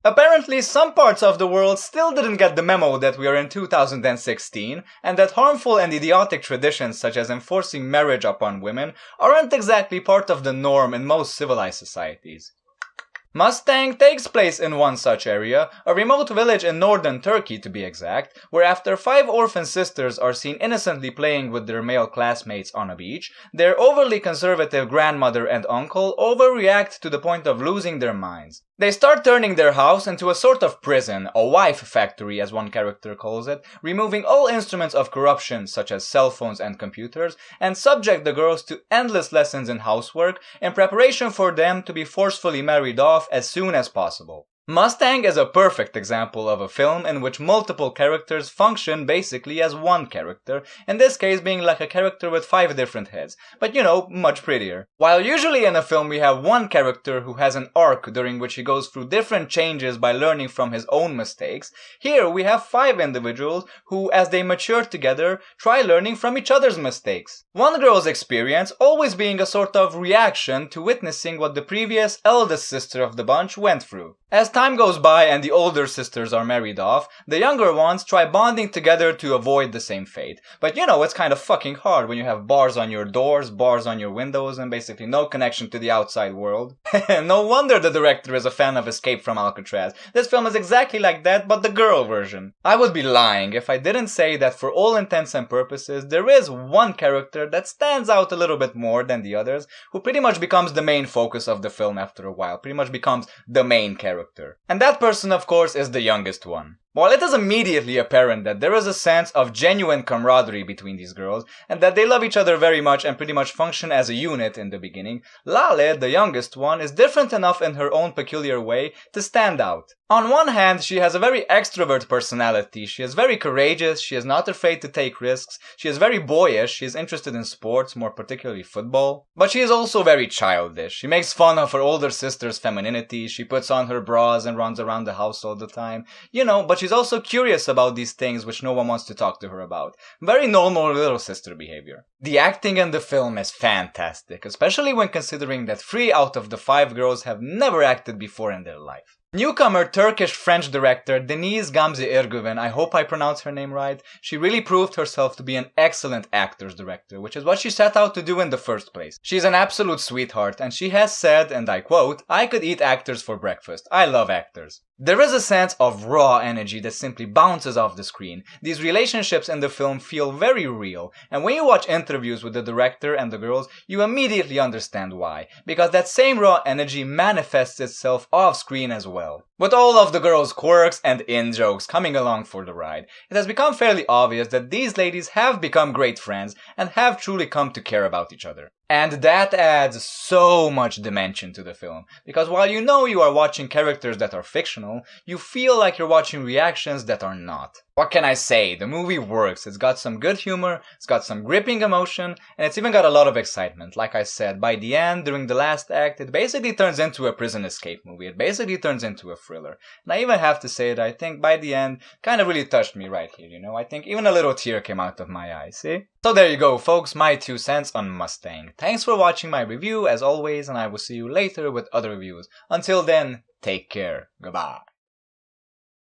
Apparently, some parts of the world still didn't get the memo that we are in 2016, and that harmful and idiotic traditions such as enforcing marriage upon women aren't exactly part of the norm in most civilized societies. Mustang takes place in one such area, a remote village in northern Turkey to be exact, where after 5 orphan sisters are seen innocently playing with their male classmates on a beach, their overly conservative grandmother and uncle overreact to the point of losing their minds. They start turning their house into a sort of prison, a wife factory as one character calls it, removing all instruments of corruption such as cell phones and computers, and subject the girls to endless lessons in housework in preparation for them to be forcefully married off as soon as possible. Mustang is a perfect example of a film in which multiple characters function basically as one character, in this case being like a character with 5 different heads, but much prettier. While usually in a film we have one character who has an arc during which he goes through different changes by learning from his own mistakes, here we have 5 individuals who, as they mature together, try learning from each other's mistakes. One girl's experience always being a sort of reaction to witnessing what the previous eldest sister of the bunch went through. As time goes by and the older sisters are married off, the younger ones try bonding together to avoid the same fate. But it's kind of fucking hard when you have bars on your doors, bars on your windows, and basically no connection to the outside world. No wonder the director is a fan of Escape from Alcatraz. This film is exactly like that, but the girl version. I would be lying if I didn't say that for all intents and purposes, there is one character that stands out a little bit more than the others, who pretty much becomes the main focus of the film after a while, pretty much becomes the main character. And that person, of course, is the youngest one. While it is immediately apparent that there is a sense of genuine camaraderie between these girls, and that they love each other very much and pretty much function as a unit in the beginning, Lale, the youngest one, is different enough in her own peculiar way to stand out. On one hand, she has a very extrovert personality, she is very courageous, she is not afraid to take risks, she is very boyish, she is interested in sports, more particularly football. But she is also very childish. She makes fun of her older sister's femininity, she puts on her bras and runs around the house all the time, but she's also curious about these things which no one wants to talk to her about. Very normal little sister behavior. The acting in the film is fantastic, especially when considering that 3 out of the 5 girls have never acted before in their life. Newcomer Turkish-French director Deniz Gamze Ergüven, I hope I pronounced her name right, she really proved herself to be an excellent actor's director, which is what she set out to do in the first place. She's an absolute sweetheart, and she has said, and I quote, "I could eat actors for breakfast. I love actors." There is a sense of raw energy that simply bounces off the screen. These relationships in the film feel very real, and when you watch interviews with the director and the girls, you immediately understand why, because that same raw energy manifests itself off screen as well. With all of the girls' quirks and in-jokes coming along for the ride, it has become fairly obvious that these ladies have become great friends and have truly come to care about each other. And that adds so much dimension to the film, because while you are watching characters that are fictional, you feel like you're watching reactions that are not. What can I say? The movie works. It's got some good humor, it's got some gripping emotion, and it's even got a lot of excitement. Like I said, by the end, during the last act, it basically turns into a prison escape movie. It basically turns into a thriller. And I even have to say that I think by the end, kind of really touched me right here, I think even a little tear came out of my eye, see? So there you go, folks, my 2 cents on Mustang. Thanks for watching my review, as always, and I will see you later with other reviews. Until then, take care. Goodbye.